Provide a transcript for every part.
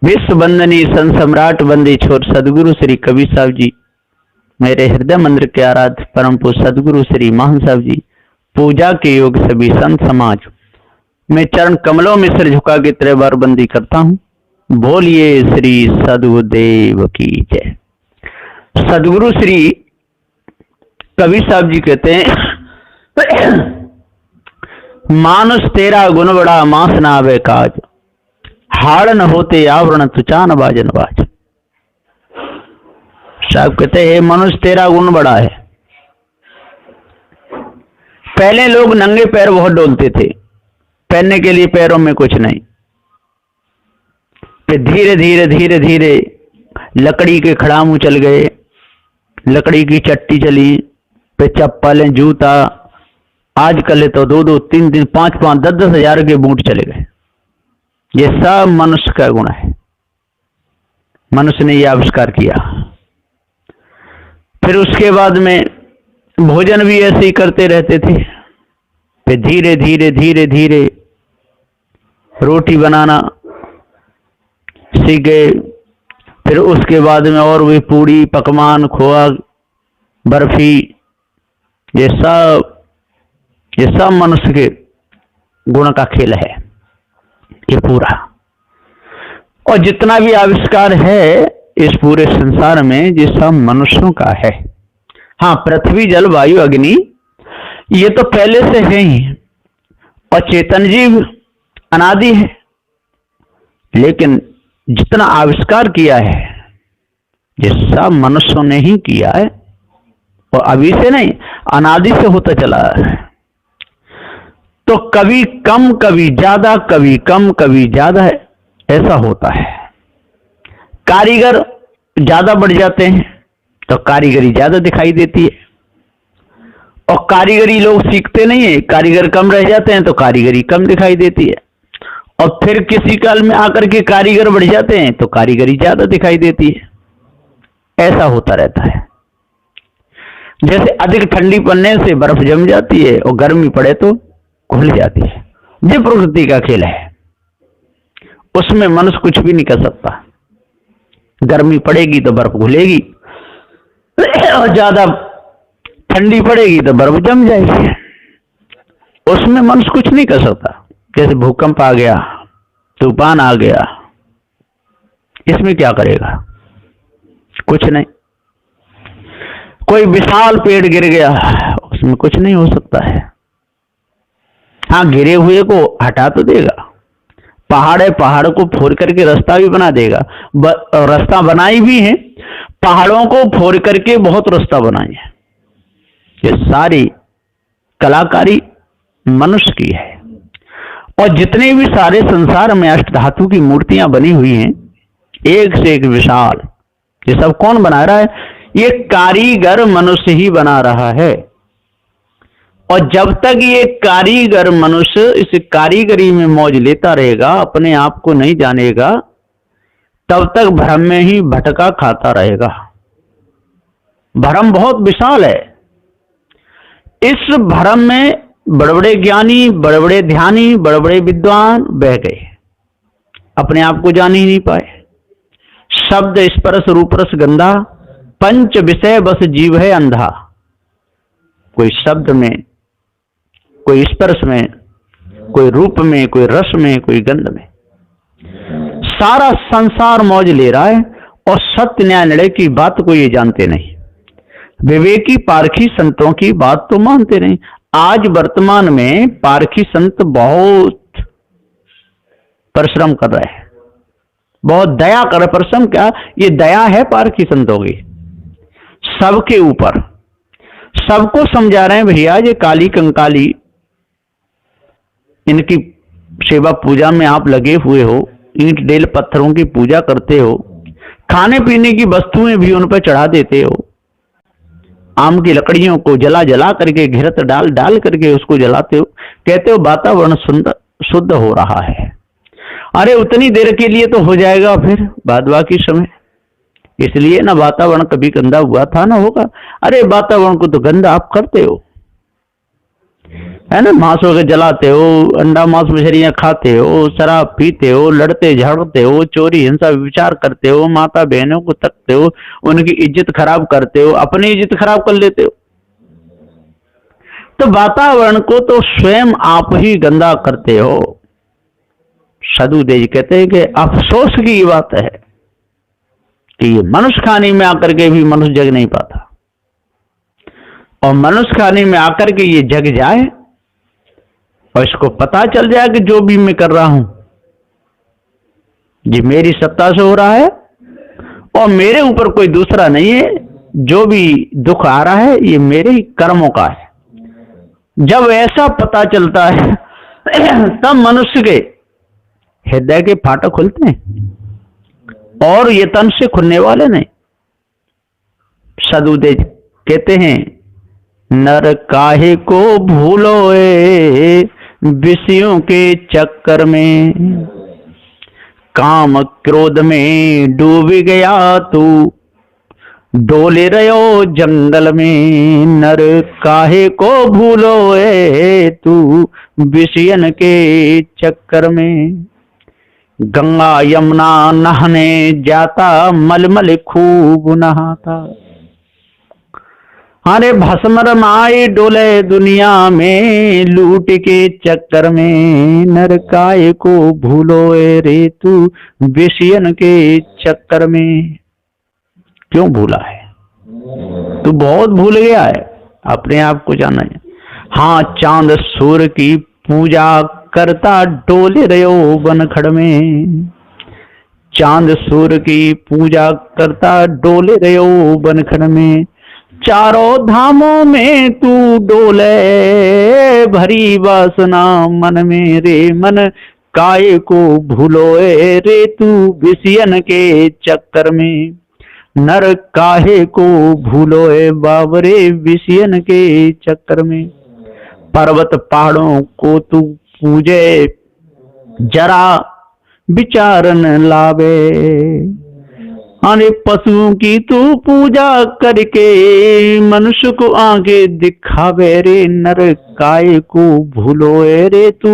विश्व वंदनीय संत सम्राट वंदे छोर सदगुरु श्री कबीर साहब जी, मेरे हृदय मंदिर के आराध्य परम पूज्य सदगुरु श्री महान साहब जी, पूजा के योग सभी संत समाज, मैं चरण कमलों में सिर झुका के त्रिवार बंदी करता हूँ। बोलिए श्री सदगुरुदेव की जय। सदगुरु श्री कबीर साहब जी कहते हैं, मानुष तेरा गुण बड़ा मांस ना आवे काज, हाड़ न होते आवरण तुचा न बाजन बाज। साहब कहते हैं मनुष्य तेरा गुण बड़ा है। पहले लोग नंगे पैर बहुत डोलते थे, पहनने के लिए पैरों में कुछ नहीं। फिर धीरे धीरे धीरे धीरे लकड़ी के खड़ामू चल गए, लकड़ी की चट्टी चली, फिर चप्पल जूता, आजकल तो 2-2, 3-3, 5-5, 10-10 हजार के बूट चले गए। ये सब मनुष्य का गुण है, मनुष्य ने यह आविष्कार किया। फिर उसके बाद में भोजन भी ऐसे ही करते रहते थे। फिर धीरे धीरे धीरे धीरे रोटी बनाना सीख गए। फिर उसके बाद में और भी पूड़ी, पकवान, खोआ, बर्फी, ये सब मनुष्य के गुण का खेल है ये पूरा। और जितना भी आविष्कार है इस पूरे संसार में, ये सब मनुष्यों का है। हाँ, पृथ्वी, जल, वायु, अग्नि ये तो पहले से है ही, और चेतन जीव अनादि है। लेकिन जितना आविष्कार किया है ये सब मनुष्यों ने ही किया है, और अभी से नहीं, अनादि से होता चला है। तो कभी कम कभी ज्यादा, कभी कम कभी ज्यादा है, ऐसा होता है। कारीगर ज्यादा बढ़ जाते हैं तो कारीगरी ज्यादा दिखाई देती है, और कारीगरी लोग सीखते नहीं है, कारीगर कम रह जाते हैं तो कारीगरी कम दिखाई देती है। और फिर किसी काल में आकर के कारीगर बढ़ जाते हैं तो कारीगरी ज्यादा दिखाई देती है। ऐसा होता रहता है। जैसे अधिक ठंडी पड़ने से बर्फ जम जाती है और गर्मी पड़े तो घुल जाती है। ये प्रकृति का खेल है, उसमें मनुष्य कुछ भी नहीं कर सकता। गर्मी पड़ेगी तो बर्फ घुलेगी, और ज्यादा ठंडी पड़ेगी तो बर्फ जम जाएगी। उसमें मनुष्य कुछ नहीं कर सकता। जैसे भूकंप आ गया, तूफान आ गया, इसमें क्या करेगा? कुछ नहीं। कोई विशाल पेड़ गिर गया, उसमें कुछ नहीं हो सकता है। हाँ, गिरे हुए को हटा तो देगा। पहाड़ है, पहाड़ को फोड़ करके रास्ता भी बना देगा। रास्ता बनाई भी है, पहाड़ों को फोड़ करके बहुत रास्ता बनाई है। ये सारी कलाकारी मनुष्य की है। और जितने भी सारे संसार में अष्ट धातु की मूर्तियां बनी हुई हैं, एक से एक विशाल, ये सब कौन बना रहा है? ये कारीगर मनुष्य ही बना रहा है। और जब तक ये कारीगर मनुष्य इस कारीगरी में मौज लेता रहेगा, अपने आप को नहीं जानेगा, तब तक भ्रम में ही भटका खाता रहेगा। भ्रम बहुत विशाल है। इस भ्रम में बड़े बड़े ज्ञानी, बड़े बड़े ध्यानी, बड़े बड़े विद्वान बह गए, अपने आप को जान ही नहीं पाए। शब्द, स्पर्श, रूप, रस, गंधा, पंच विषय बस जीव है अंधा। कोई शब्द में, कोई स्पर्श में, कोई रूप में, कोई रस में, कोई गंध में, सारा संसार मौज ले रहा है, और सत्य न्याय निर्णय की बात को ये जानते नहीं। विवेकी पारखी संतों की बात तो मानते नहीं। आज वर्तमान में पारखी संत बहुत परिश्रम कर रहे हैं, बहुत दया कर रहे। परिश्रम क्या, ये दया है पारखी संतों की सबके ऊपर। सबको समझा रहे हैं, भैया ये काली कंकाली, इनकी सेवा पूजा में आप लगे हुए हो, ईंट डेल पत्थरों की पूजा करते हो, खाने पीने की वस्तुएं भी उन पर चढ़ा देते हो, आम की लकड़ियों को जला जला करके, घिरत डाल डाल करके उसको जलाते हो, कहते हो वातावरण शुद्ध हो रहा है। अरे उतनी देर के लिए तो हो जाएगा, फिर बाद बाकी समय, इसलिए ना वातावरण कभी गंदा हुआ था ना होगा। अरे वातावरण को तो गंदा आप करते हो। है ना, मांस वगैरह जलाते हो, अंडा मांस मछलियां खाते हो, शराब पीते हो, लड़ते झगड़ते हो, चोरी हिंसा विचार करते हो, माता बहनों को तकते हो, उनकी इज्जत खराब करते हो, अपनी इज्जत खराब कर लेते हो। तो वातावरण को तो स्वयं आप ही गंदा करते हो। साधुदेव जी कहते हैं कि अफसोस की बात है कि ये मनुष्य खानी में आकर के भी मनुष्य जग नहीं पाता, और मनुष्य खानी में आकर के ये जग जाए और इसको पता चल जाए कि जो भी मैं कर रहा हूं ये मेरी सत्ता से हो रहा है और मेरे ऊपर कोई दूसरा नहीं है, जो भी दुख आ रहा है ये मेरे ही कर्मों का है। जब ऐसा पता चलता है तब मनुष्य के हृदय के फाटक खुलते हैं और ये तन से खुलने वाले नहीं। साधुदेव कहते हैं, नर काहे को भूलो विषयों के चक्कर में, काम क्रोध में डूब गया तू, डोले रहो जंगल में। नर काहे को भूलो तू विषयन के चक्कर में, गंगा यमुना नहाने जाता, मलमल खूब नहाता। अरे भस्म रमाए डोले दुनिया में, लूट के चक्कर में। नर काय को भूलो रे तू विषयन के चक्कर में। क्यों भूला है? तू बहुत भूल गया है, अपने आप को जाना है। हाँ, चांद सूर्य की पूजा करता, डोले रहो बनखड़ में। चांद सूर्य की पूजा करता, डोले रहो बनखड़ में। चारों धामों में तू डोले, भरी वासना मन में रे। मन काय को भूलो रे तू विषयन के चक्कर में। नर काहे को भूलो बाबरे विषयन के चक्कर में। पर्वत पहाड़ों को तू पूजे, जरा विचारन लावे। अरे पशुओं की तू पूजा करके, मनुष्य को आगे दिखावे रे। नर काय को भूलो रे तू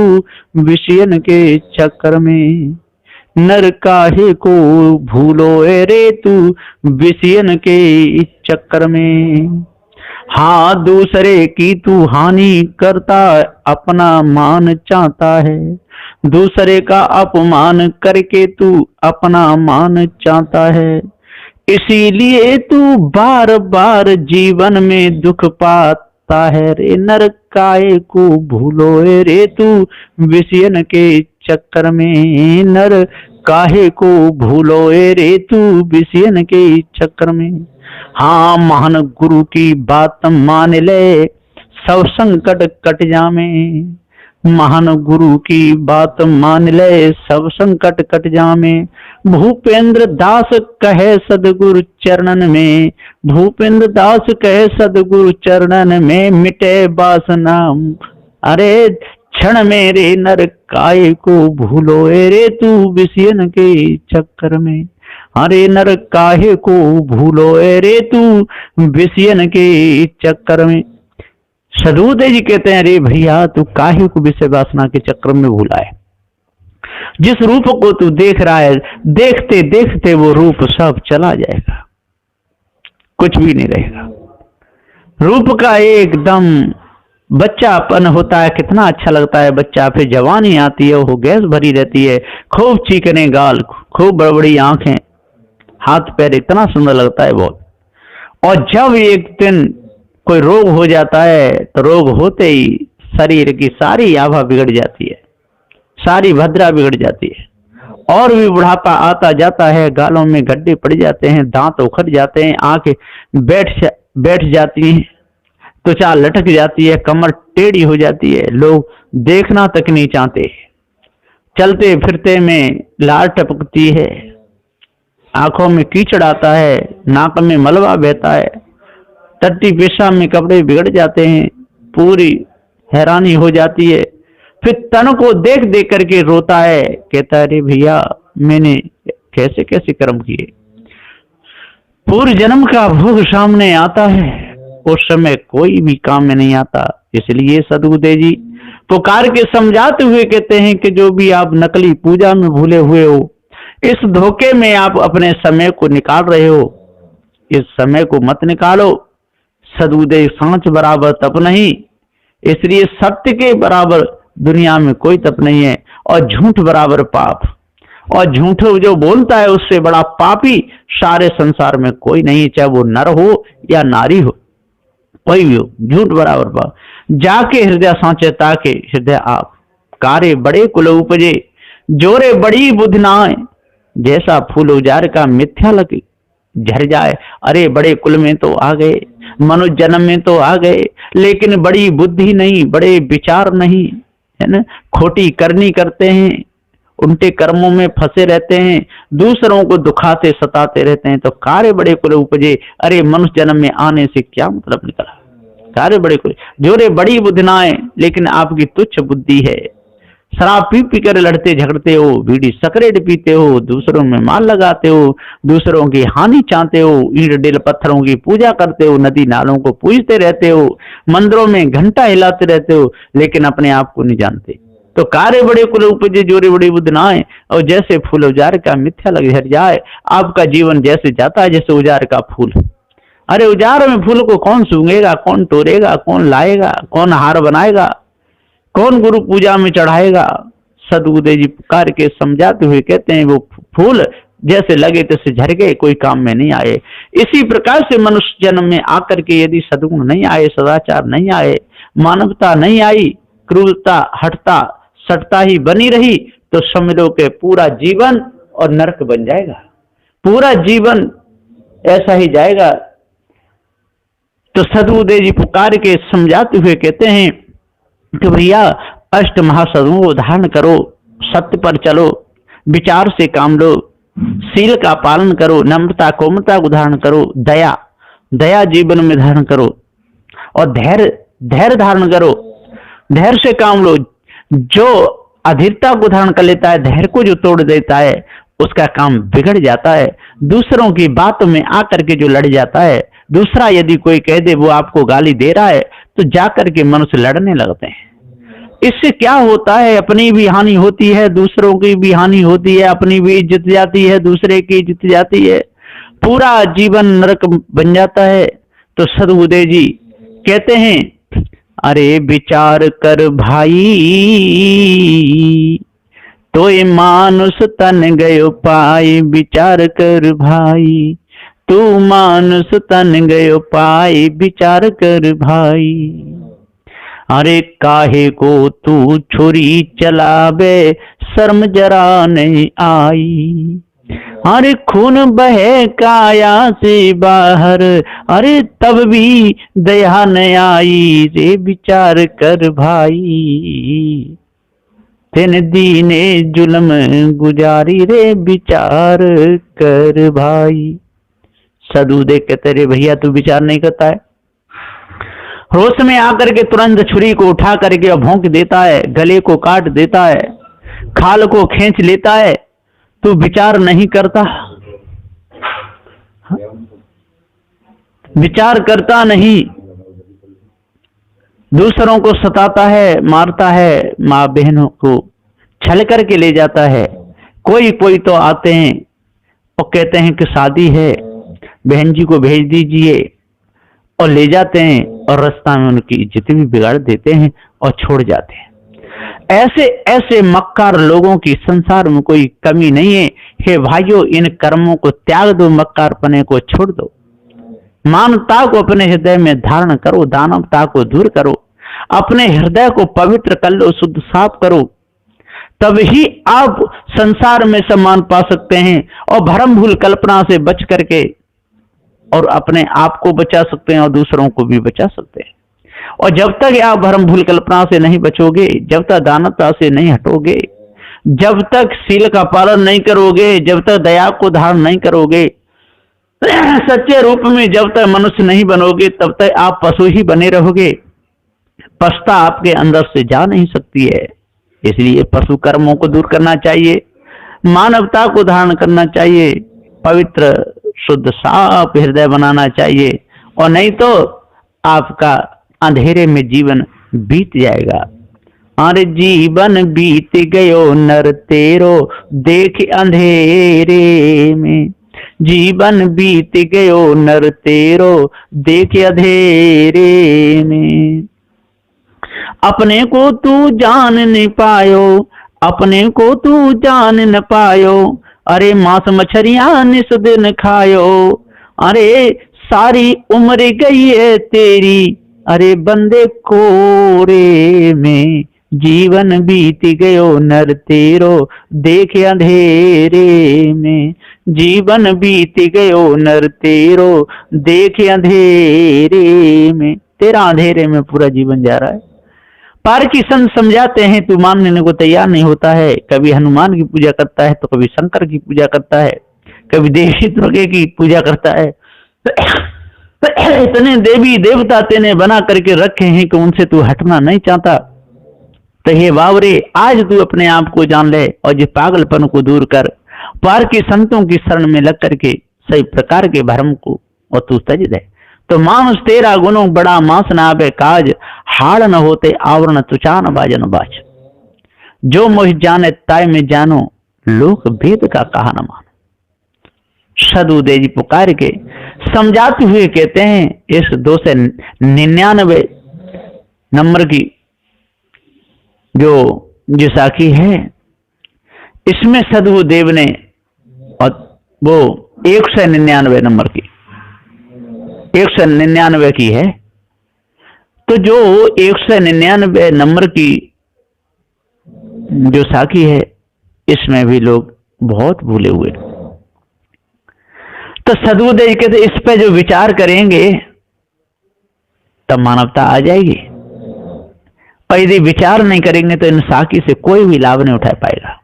विषयन के चक्कर में। नर काहे को भूलो रे तू विषयन के चक्कर में। हाँ, दूसरे की तू हानि करता, अपना मान चाहता है। दूसरे का अपमान करके तू अपना मान चाहता है। इसीलिए तू बार बार जीवन में दुख पाता है रे। नर काय को भूलो रे तू विषयन के चक्कर में। नर काहे को भूलो रे तू विषयन के चक्कर में। हाँ, महान गुरु की बात मान ले, सब संकट कट जामे। महान गुरु की बात मान ले, सब संकट कट जामे। भूपेंद्र दास कहे सदगुरु चरणन में। भूपेंद्र दास कहे सदगुरु चरणन में, मिटे वासना अरे क्षण मेरे। नर काय को भूलो रे तू विषयन के चक्कर में। अरे नर काहे को भूलो रे तू विषयन के चक्कर में। साधुदेव जी कहते हैं, अरे भैया तू काहे को विषय वासना के चक्कर में भूला है। जिस रूप को तू देख रहा है, देखते देखते वो रूप सब चला जाएगा, कुछ भी नहीं रहेगा। रूप का एकदम बच्चापन होता है, कितना अच्छा लगता है बच्चा, फिर जवानी आती है, वो गैस भरी रहती है, खूब चीकने गाल, खूब बड़ी बड़ी आंखें, हाथ पैर, इतना सुंदर लगता है बहुत। और जब एक दिन कोई रोग हो जाता है तो रोग होते ही शरीर की सारी आभा बिगड़ जाती है, सारी भद्रा बिगड़ जाती है, और भी बुढ़ापा आता जाता है, गालों में गड्ढे पड़ जाते हैं, दांत उखड़ जाते हैं, आंखें बैठ जाती हैं, त्वचा लटक जाती है, कमर टेढ़ी हो जाती है, लोग देखना तक नहीं चाहते, चलते फिरते में लार टपकती है, आंखों में कीचड़ आता है, नाक में मलबा बहता है, टट्टी पेशाब में कपड़े बिगड़ जाते हैं, पूरी हैरानी हो जाती है। फिर तन को देख देख करके रोता है, कहता है अरे भैया मैंने कैसे कैसे कर्म किए। पूर्व जन्म का भोग सामने आता है, उस समय कोई भी काम में नहीं आता। इसलिए सदगुरुदेव जी पुकार के समझाते हुए कहते हैं कि जो भी आप नकली पूजा में भूले हुए हो, इस धोखे में आप अपने समय को निकाल रहे हो, इस समय को मत निकालो। सदगुरुदेव सांच बराबर तप नहीं, इसलिए सत्य के बराबर दुनिया में कोई तप नहीं है, और झूठ बराबर पाप, और झूठ जो बोलता है उससे बड़ा पापी सारे संसार में कोई नहीं, चाहे वो नर हो या नारी हो, कोई भी हो, झूठ बराबर पाप। जाके हृदय सांचे ताके हृदय आप, कार्य बड़े कुल उपजे, जोरे बड़ी बुद्धि नाय, जैसा फूल उजार का मिथ्या लगे झर जाए। अरे बड़े कुल में तो आ गए, मनुष्य जन्म में तो आ गए, लेकिन बड़ी बुद्धि नहीं, बड़े विचार नहीं, है ना, खोटी करनी करते हैं, उल्टे कर्मों में फंसे रहते हैं, दूसरों को दुखाते सताते रहते हैं, तो कार्य बड़े कुल उपजे। अरे मनुष्य जन्म में आने से क्या मतलब निकला, कार्य बड़े कुल, जोरे बड़ी बुद्धि नाए, लेकिन आपकी तुच्छ बुद्धि है। शराब पी पी कर लड़ते झगड़ते हो, बीड़ी सिगरेट पीते हो, दूसरों में माल लगाते हो, दूसरों की हानि चाहते हो, ईंट डिल पत्थरों की पूजा करते हो, नदी नालों को पूजते रहते हो, मंदिरों में घंटा हिलाते रहते हो, लेकिन अपने आप को नहीं जानते। तो कार्य बड़े कुल उपजे, जोरे बड़ी बुद्धि नाए, और जैसे फूल उजार का मिथ्या लग झर जाए। आपका जीवन जैसे जाता है जैसे उजार का फूल। अरे उजार में फूल को कौन सूंघेगा, कौन तोड़ेगा, कौन लाएगा, कौन हार बनाएगा, कौन गुरु पूजा में चढ़ाएगा। सदगुरुदेव जी पुकार के समझाते हुए कहते हैं वो फूल जैसे लगे तैसे झर गए, कोई काम में नहीं आए। इसी प्रकार से मनुष्य जन्म में आकर के यदि सद्गुण नहीं आए, सदाचार नहीं आए, मानवता नहीं आई, क्रूरता हटता सटता ही बनी रही, तो समझ लो कि पूरा जीवन और नरक बन जाएगा, पूरा जीवन ऐसा ही जाएगा। तो सदगुरुदेव जी पुकार के समझाते हुए कहते हैं कि भैया अष्ट महासदों को धारण करो, सत्य पर चलो, विचार से काम लो, शील का पालन करो, नम्रता कोमलता को धारण करो, दया दया जीवन में धारण करो, और धैर्य धारण करो, धैर्य से काम लो। जो अधीरता को धारण कर लेता है, धैर्य को जो तोड़ देता है, उसका काम बिगड़ जाता है। दूसरों की बातों में आकर के जो लड़ जाता है, दूसरा यदि कोई कह दे वो आपको गाली दे रहा है, तो जाकर के मनुष्य लड़ने लगते हैं। इससे क्या होता है, अपनी भी हानि होती है, दूसरों की भी हानि होती है, अपनी भी इज्जत जाती है, दूसरे की इज्जत जाती है, पूरा जीवन नरक बन जाता है। तो सदगुरुदेव जी कहते हैं, अरे विचार कर भाई, तो ये मानुष तन गयो पाई, विचार कर भाई, तू मानुष तन गयो पाई, विचार कर भाई। अरे काहे को तू छुरी चलावे, शर्म जरा नहीं आई, अरे खून बहे काया से बाहर, अरे तब भी दया न आई, रे विचार कर भाई, तेन दीने जुल्म गुजारी, रे विचार कर भाई। सदगुरुदेव कहते रे भैया तू विचार नहीं करता है, रोष में आकर के तुरंत छुरी को उठा करके भोंक देता है, गले को काट देता है, खाल को खींच लेता है, तू विचार नहीं करता, विचार करता नहीं, दूसरों को सताता है, मारता है, माँ बहनों को छल करके ले जाता है। कोई कोई तो आते हैं और कहते हैं कि शादी है, बहन जी को भेज दीजिए, और ले जाते हैं और रास्ता में उनकी इज्जत भी बिगाड़ देते हैं और छोड़ जाते हैं। ऐसे ऐसे मक्कार लोगों की संसार में कोई कमी नहीं है। हे भाइयों, इन कर्मों को त्याग दो, मक्कारपने को छोड़ दो, मानवता को अपने हृदय में धारण करो, दानवता को दूर करो, अपने हृदय को पवित्र कर लो, शुद्ध साफ करो, तब ही आप संसार में सम्मान पा सकते हैं और भरम भूल कल्पना से बच करके और अपने आप को बचा सकते हैं और दूसरों को भी बचा सकते हैं। और जब तक आप भरम भूल कल्पना से नहीं बचोगे, जब तक दानवता से नहीं हटोगे, जब तक शील का पालन नहीं करोगे, जब तक दया को धारण नहीं करोगे, सच्चे रूप में जब तक मनुष्य नहीं बनोगे, तब तक आप पशु ही बने रहोगे। पशुता आपके अंदर से जा नहीं सकती है। इसलिए पशु कर्मों को दूर करना चाहिए, मानवता को धारण करना चाहिए, पवित्र शुद्ध साफ हृदय बनाना चाहिए, और नहीं तो आपका अंधेरे में जीवन बीत जाएगा। अरे जीवन बीत गयो नर तेरो देख अंधेरे में, जीवन बीत गयो नर तेरो देख अंधेरे में। अपने को तू जान नहीं पायो, अपने को तू जान न पायो, अरे मांस मछलियां निस दिन खायो। अरे सारी उम्र गई है तेरी, अरे बंदे कोरे में, जीवन बीत गयो नर तेरो देख अंधेरे में, जीवन बीत गयो नर तेरो देख अंधेरे में। तेरा अंधेरे में पूरा जीवन जा रहा है। पार की संत समझाते हैं, तू मानने को तैयार नहीं होता है। कभी हनुमान की पूजा करता है तो कभी शंकर की पूजा करता है, कभी देवी दुर्गे की पूजा करता है। इतने देवी देवता तेने बना करके रखे हैं कि उनसे तू हटना नहीं चाहता। तो हे बावरे, आज तू अपने आप को जान ले और जिस पागलपन को दूर कर, पार की संतों की शरण में लग करके सही प्रकार के भ्रम को और तू तज दे। तो मानुष तेरा गुनो बड़ा मांस न आवे काज, हाड़ न होते आवरण तुचान बाजन बाज। जो मोह जाने ताय में जानो, लोक भेद का कहा न मानो। सदुदय जी पुकार के समझाते हुए कहते हैं, इस 299 नंबर की जो साखी है, इसमें सदगुरुदेव ने, और वो 199 नंबर की 199 की है। तो जो 199 नंबर की जो साखी है, इसमें भी लोग बहुत भूले हुए। तो सदगुरुदेव कहते इस पे जो विचार करेंगे तब मानवता आ जाएगी, और यदि विचार नहीं करेंगे तो इन साखी से कोई भी लाभ नहीं उठा पाएगा।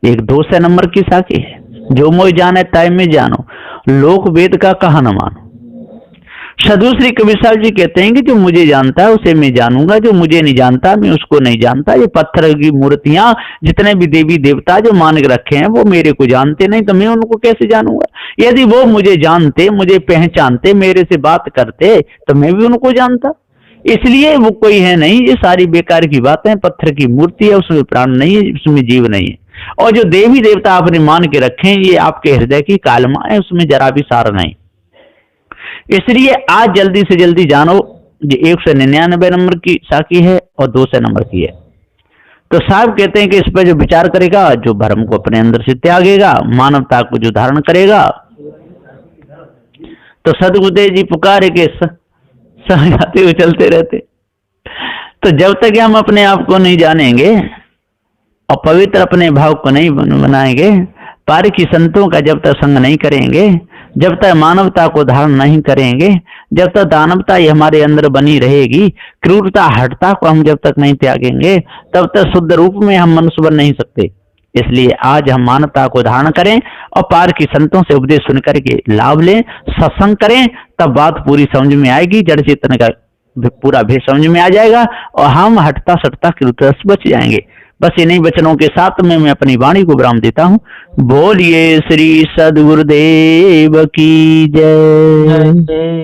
एक 200 नंबर की साखी है, जो मोह जाने ताय में जानो, लोक वेद का कहा न मानो। साधु श्री कबीर साहब जी कहते हैं कि जो मुझे जानता है उसे मैं जानूंगा, जो मुझे नहीं जानता मैं उसको नहीं जानता। ये पत्थर की मूर्तियां, जितने भी देवी देवता जो मान के रखे हैं, वो मेरे को जानते नहीं, तो मैं उनको कैसे जानूंगा। यदि वो मुझे जानते, मुझे पहचानते, मेरे से बात करते, तो मैं भी उनको जानता। इसलिए वो कोई है नहीं, ये सारी बेकार की बातें। पत्थर की मूर्ति है, उसमें प्राण नहीं है, उसमें जीव नहीं है। और जो देवी देवता आपने मान के रखे हैं, ये आपके हृदय की कालमा है, उसमें जरा भी सार नहीं। इसलिए आज जल्दी से जल्दी जानो, ये 199 नंबर की साखी है और 200 नंबर की है। तो साहब कहते हैं कि इस पर जो विचार करेगा, जो भ्रम को अपने अंदर से त्यागेगा, मानवता को जो धारण करेगा, तो सदगुरुदेव जी पुकारे के समझाते हुए चलते रहते। तो जब तक हम अपने आप को नहीं जानेंगे और पवित्र अपने भाव को नहीं बनाएंगे, पार की संतों का जब तक संग नहीं करेंगे, जब तक मानवता को धारण नहीं करेंगे, जब तक दानवता ही हमारे अंदर बनी रहेगी, क्रूरता हटता को हम जब तक नहीं त्यागेंगे, तब तक शुद्ध रूप में हम मनुष्य बन नहीं सकते। इसलिए आज हम मानवता को धारण करें और पार की संतों से उपदेश सुन करके लाभ लें, सत्संग करें, तब बात पूरी समझ में आएगी, जड़ चेतन का पूरा भेद समझ में आ जाएगा और हम हटता सटता क्रूरता से बच जाएंगे। बस इन्हीं वचनों के साथ मैं अपनी वाणी को विराम देता हूँ। बोलिए श्री सद्गुरुदेव की जय।